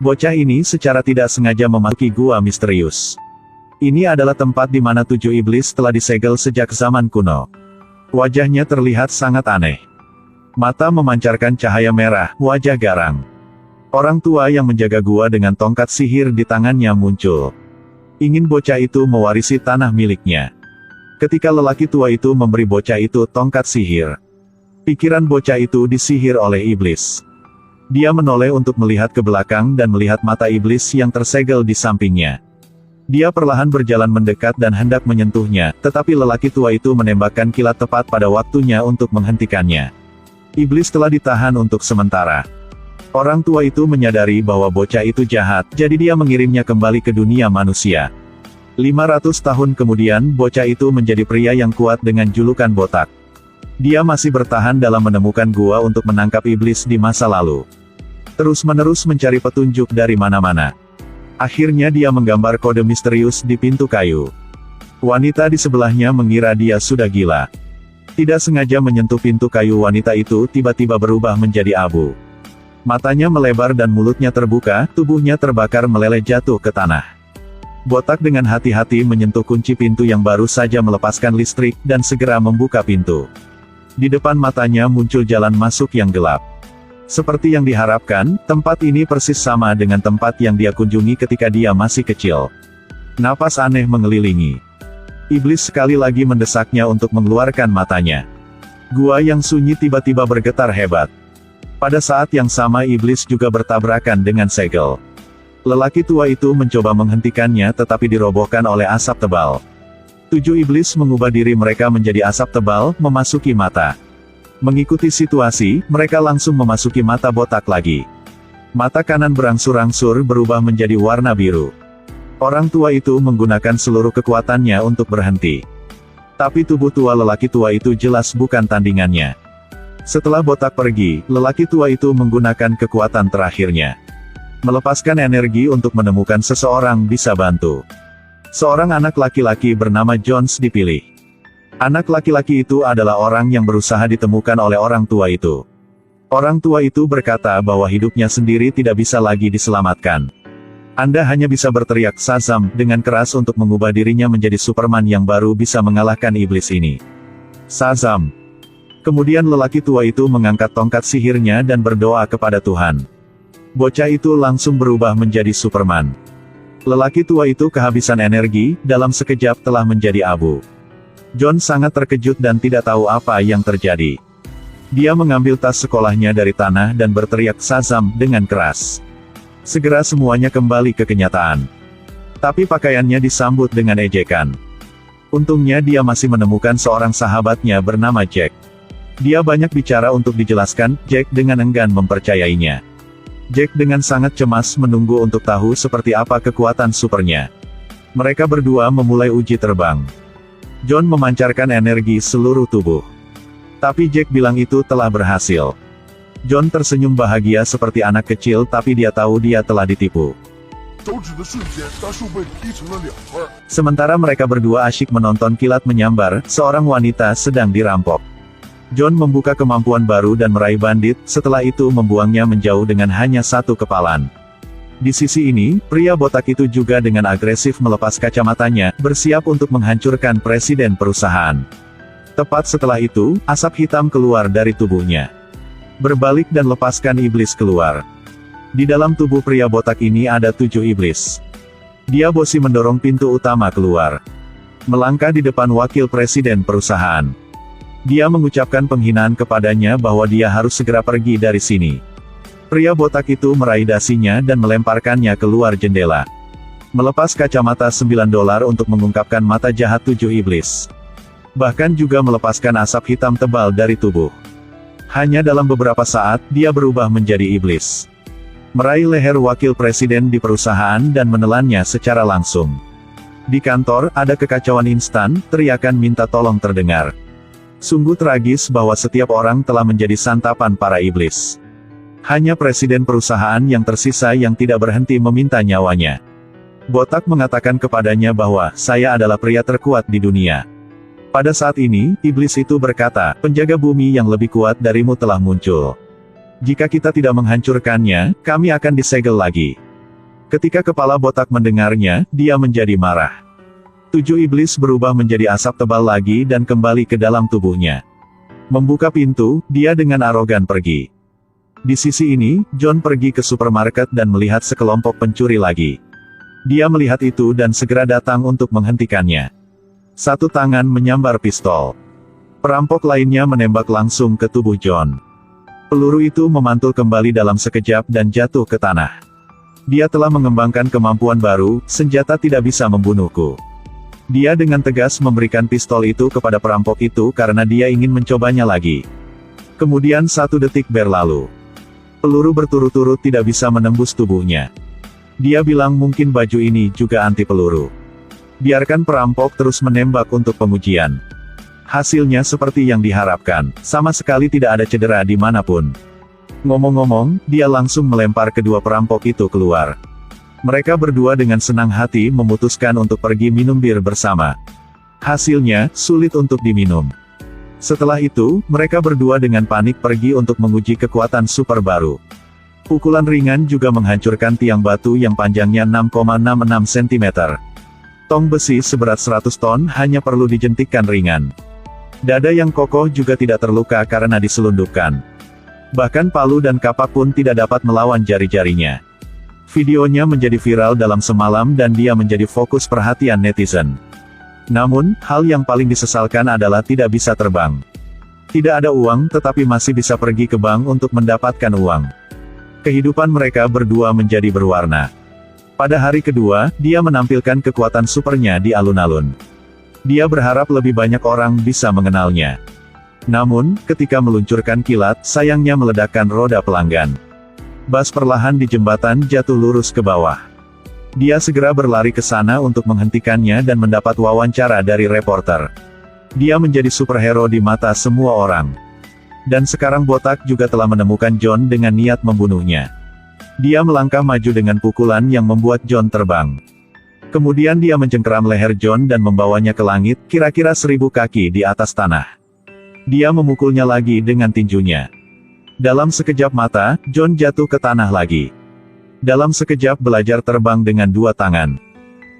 Bocah ini secara tidak sengaja memasuki gua misterius. Ini adalah tempat di mana 7 iblis telah disegel sejak zaman kuno. Wajahnya terlihat sangat aneh. Mata memancarkan cahaya merah, wajah garang. Orang tua yang menjaga gua dengan tongkat sihir di tangannya muncul. Ingin bocah itu mewarisi tanah miliknya. Ketika lelaki tua itu memberi bocah itu tongkat sihir, pikiran bocah itu disihir oleh iblis. Dia menoleh untuk melihat ke belakang dan melihat mata iblis yang tersegel di sampingnya. Dia perlahan berjalan mendekat dan hendak menyentuhnya, tetapi lelaki tua itu menembakkan kilat tepat pada waktunya untuk menghentikannya. Iblis telah ditahan untuk sementara. Orang tua itu menyadari bahwa bocah itu jahat, jadi dia mengirimnya kembali ke dunia manusia. 500 tahun kemudian bocah itu menjadi pria yang kuat dengan julukan botak. Dia masih bertahan dalam menemukan gua untuk menangkap iblis di masa lalu. Terus-menerus mencari petunjuk dari mana-mana. Akhirnya dia menggambar kode misterius di pintu kayu. Wanita di sebelahnya mengira dia sudah gila. Tidak sengaja menyentuh pintu kayu, wanita itu tiba-tiba berubah menjadi abu. Matanya melebar dan mulutnya terbuka, tubuhnya terbakar meleleh jatuh ke tanah. Botak dengan hati-hati menyentuh kunci pintu yang baru saja melepaskan listrik, dan segera membuka pintu. Di depan matanya muncul jalan masuk yang gelap. Seperti yang diharapkan, tempat ini persis sama dengan tempat yang dia kunjungi ketika dia masih kecil. Napas aneh mengelilingi. Iblis sekali lagi mendesaknya untuk mengeluarkan matanya. Gua yang sunyi tiba-tiba bergetar hebat. Pada saat yang sama iblis juga bertabrakan dengan segel. Lelaki tua itu mencoba menghentikannya tetapi dirobohkan oleh asap tebal. 7 iblis mengubah diri mereka menjadi asap tebal, memasuki mata. Mengikuti situasi, mereka langsung memasuki mata botak lagi. Mata kanan berangsur-angsur berubah menjadi warna biru. Orang tua itu menggunakan seluruh kekuatannya untuk berhenti. Tapi tubuh tua lelaki tua itu jelas bukan tandingannya. Setelah botak pergi, lelaki tua itu menggunakan kekuatan terakhirnya. Melepaskan energi untuk menemukan seseorang bisa bantu. Seorang anak laki-laki bernama Jones dipilih. Anak laki-laki itu adalah orang yang berusaha ditemukan oleh orang tua itu. Orang tua itu berkata bahwa hidupnya sendiri tidak bisa lagi diselamatkan. Anda hanya bisa berteriak Shazam dengan keras untuk mengubah dirinya menjadi Superman yang baru bisa mengalahkan iblis ini. Shazam. Kemudian lelaki tua itu mengangkat tongkat sihirnya dan berdoa kepada Tuhan. Bocah itu langsung berubah menjadi Superman. Lelaki tua itu kehabisan energi, dalam sekejap telah menjadi abu. John sangat terkejut dan tidak tahu apa yang terjadi. Dia mengambil tas sekolahnya dari tanah dan berteriak Shazam dengan keras. Segera semuanya kembali ke kenyataan. Tapi pakaiannya disambut dengan ejekan. Untungnya dia masih menemukan seorang sahabatnya bernama Jack. Dia banyak bicara untuk dijelaskan, Jack dengan enggan mempercayainya. Jack dengan sangat cemas menunggu untuk tahu seperti apa kekuatan supernya. Mereka berdua memulai uji terbang. John memancarkan energi seluruh tubuh. Tapi Jack bilang itu telah berhasil. John tersenyum bahagia seperti anak kecil tapi dia tahu dia telah ditipu. Sementara mereka berdua asyik menonton kilat menyambar, seorang wanita sedang dirampok. John membuka kemampuan baru dan meraih bandit, setelah itu membuangnya menjauh dengan hanya satu kepalan. Di sisi ini, pria botak itu juga dengan agresif melepas kacamatanya, bersiap untuk menghancurkan presiden perusahaan. Tepat setelah itu, asap hitam keluar dari tubuhnya. Berbalik dan lepaskan iblis keluar. Di dalam tubuh pria botak ini ada 7 iblis. Dia bosi mendorong pintu utama keluar. Melangkah di depan wakil presiden perusahaan. Dia mengucapkan penghinaan kepadanya bahwa dia harus segera pergi dari sini. Pria botak itu meraih dasinya dan melemparkannya keluar jendela. Melepas kacamata $9 untuk mengungkapkan mata jahat 7 iblis. Bahkan juga melepaskan asap hitam tebal dari tubuh. Hanya dalam beberapa saat, dia berubah menjadi iblis. Meraih leher wakil presiden di perusahaan dan menelannya secara langsung. Di kantor, ada kekacauan instan, teriakan minta tolong terdengar. Sungguh tragis bahwa setiap orang telah menjadi santapan para iblis. Hanya presiden perusahaan yang tersisa yang tidak berhenti meminta nyawanya. Botak mengatakan kepadanya bahwa, saya adalah pria terkuat di dunia. Pada saat ini, iblis itu berkata, penjaga bumi yang lebih kuat darimu telah muncul. Jika kita tidak menghancurkannya, kami akan disegel lagi. Ketika kepala botak mendengarnya, dia menjadi marah. 7 iblis berubah menjadi asap tebal lagi dan kembali ke dalam tubuhnya. Membuka pintu, dia dengan arogan pergi. Di sisi ini, John pergi ke supermarket dan melihat sekelompok pencuri lagi. Dia melihat itu dan segera datang untuk menghentikannya. Satu tangan menyambar pistol. Perampok lainnya menembak langsung ke tubuh John. Peluru itu memantul kembali dalam sekejap dan jatuh ke tanah. Dia telah mengembangkan kemampuan baru, senjata tidak bisa membunuhku. Dia dengan tegas memberikan pistol itu kepada perampok itu karena dia ingin mencobanya lagi. Kemudian 1 detik berlalu. Peluru berturut-turut tidak bisa menembus tubuhnya. Dia bilang mungkin baju ini juga anti peluru. Biarkan perampok terus menembak untuk pengujian. Hasilnya seperti yang diharapkan, sama sekali tidak ada cedera dimanapun. Ngomong-ngomong, dia langsung melempar kedua perampok itu keluar. Mereka berdua dengan senang hati memutuskan untuk pergi minum bir bersama. Hasilnya, sulit untuk diminum. Setelah itu, mereka berdua dengan panik pergi untuk menguji kekuatan super baru. Pukulan ringan juga menghancurkan tiang batu yang panjangnya 6,66 cm. Tong besi seberat 100 ton hanya perlu dijentikkan ringan. Dada yang kokoh juga tidak terluka karena diselundupkan. Bahkan palu dan kapak pun tidak dapat melawan jari-jarinya. Videonya menjadi viral dalam semalam dan dia menjadi fokus perhatian netizen. Namun, hal yang paling disesalkan adalah tidak bisa terbang. Tidak ada uang tetapi masih bisa pergi ke bank untuk mendapatkan uang. Kehidupan mereka berdua menjadi berwarna. Pada hari kedua, dia menampilkan kekuatan supernya di alun-alun. Dia berharap lebih banyak orang bisa mengenalnya. Namun, ketika meluncurkan kilat, sayangnya meledakkan roda pelanggan. Bas perlahan di jembatan jatuh lurus ke bawah. Dia segera berlari ke sana untuk menghentikannya dan mendapat wawancara dari reporter. Dia menjadi superhero di mata semua orang. Dan sekarang botak juga telah menemukan John dengan niat membunuhnya. Dia melangkah maju dengan pukulan yang membuat John terbang. Kemudian dia mencengkeram leher John dan membawanya ke langit, kira-kira 1000 kaki di atas tanah. Dia memukulnya lagi dengan tinjunya. Dalam sekejap mata, John jatuh ke tanah lagi. Dalam sekejap belajar terbang dengan 2 tangan.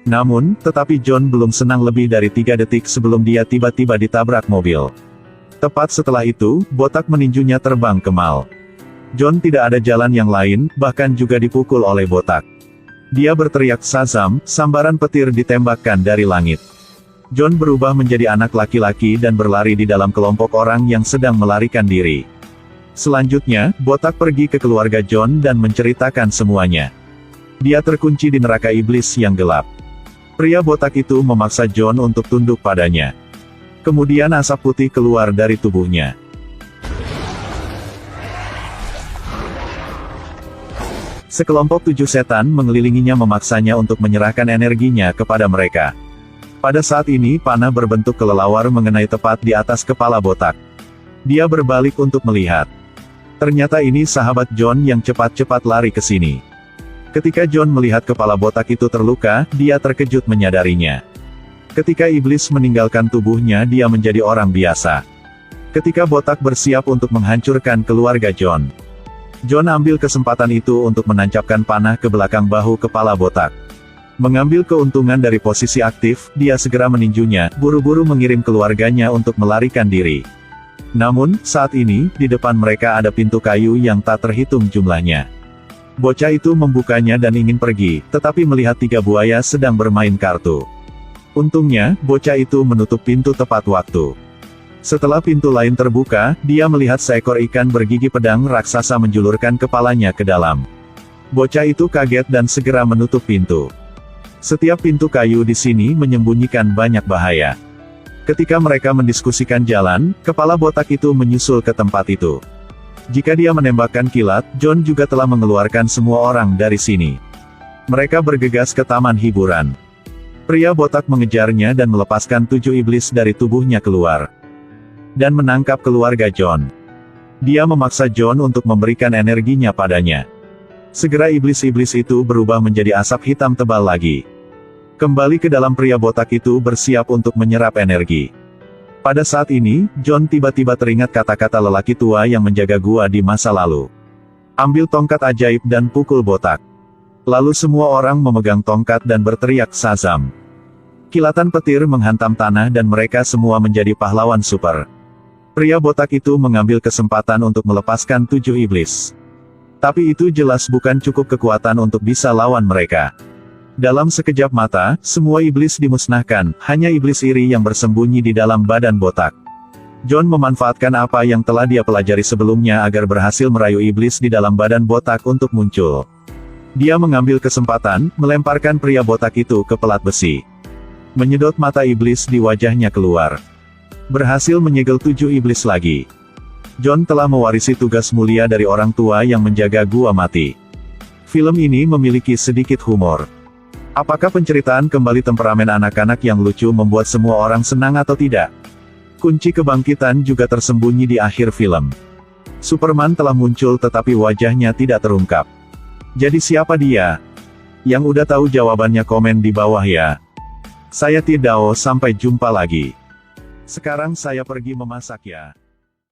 Namun, tetapi John belum senang lebih dari 3 detik sebelum dia tiba-tiba ditabrak mobil. Tepat setelah itu, botak meninjunya terbang ke mal. John tidak ada jalan yang lain, bahkan juga dipukul oleh botak. Dia berteriak Shazam, sambaran petir ditembakkan dari langit. John berubah menjadi anak laki-laki dan berlari di dalam kelompok orang yang sedang melarikan diri. Selanjutnya, botak pergi ke keluarga John dan menceritakan semuanya. Dia terkunci di neraka iblis yang gelap. Pria botak itu memaksa John untuk tunduk padanya. Kemudian asap putih keluar dari tubuhnya. Sekelompok 7 setan mengelilinginya memaksanya untuk menyerahkan energinya kepada mereka. Pada saat ini panah berbentuk kelelawar mengenai tepat di atas kepala botak. Dia berbalik untuk melihat. Ternyata ini sahabat John yang cepat-cepat lari ke sini. Ketika John melihat kepala botak itu terluka, dia terkejut menyadarinya. Ketika iblis meninggalkan tubuhnya dia menjadi orang biasa. Ketika botak bersiap untuk menghancurkan keluarga John. John ambil kesempatan itu untuk menancapkan panah ke belakang bahu kepala botak. Mengambil keuntungan dari posisi aktif, dia segera meninjunya, buru-buru mengirim keluarganya untuk melarikan diri. Namun, saat ini, di depan mereka ada pintu kayu yang tak terhitung jumlahnya. Bocah itu membukanya dan ingin pergi, tetapi melihat 3 buaya sedang bermain kartu. Untungnya, bocah itu menutup pintu tepat waktu. Setelah pintu lain terbuka, dia melihat seekor ikan bergigi pedang raksasa menjulurkan kepalanya ke dalam. Bocah itu kaget dan segera menutup pintu. Setiap pintu kayu di sini menyembunyikan banyak bahaya. Ketika mereka mendiskusikan jalan, kepala botak itu menyusul ke tempat itu. Jika dia menembakkan kilat, John juga telah mengeluarkan semua orang dari sini. Mereka bergegas ke taman hiburan. Pria botak mengejarnya dan melepaskan 7 iblis dari tubuhnya keluar. Dan menangkap keluarga John. Dia memaksa John untuk memberikan energinya padanya. Segera iblis-iblis itu berubah menjadi asap hitam tebal lagi. Kembali ke dalam pria botak itu bersiap untuk menyerap energi. Pada saat ini, John tiba-tiba teringat kata-kata lelaki tua yang menjaga gua di masa lalu. Ambil tongkat ajaib dan pukul botak. Lalu semua orang memegang tongkat dan berteriak Shazam. Kilatan petir menghantam tanah dan mereka semua menjadi pahlawan super. Pria botak itu mengambil kesempatan untuk melepaskan 7 iblis. Tapi itu jelas bukan cukup kekuatan untuk bisa lawan mereka. Dalam sekejap mata, semua iblis dimusnahkan, hanya iblis iri yang bersembunyi di dalam badan botak. John memanfaatkan apa yang telah dia pelajari sebelumnya agar berhasil merayu iblis di dalam badan botak untuk muncul. Dia mengambil kesempatan, melemparkan pria botak itu ke pelat besi. Menyedot mata iblis di wajahnya keluar. Berhasil menyegel 7 iblis lagi. John telah mewarisi tugas mulia dari orang tua yang menjaga gua mati. Film ini memiliki sedikit humor. Apakah penceritaan kembali temperamen anak-anak yang lucu membuat semua orang senang atau tidak? Kunci kebangkitan juga tersembunyi di akhir film. Superman telah muncul tetapi wajahnya tidak terungkap. Jadi siapa dia? Yang udah tahu jawabannya komen di bawah ya. Saya Tidao, sampai jumpa lagi. Sekarang saya pergi memasak ya.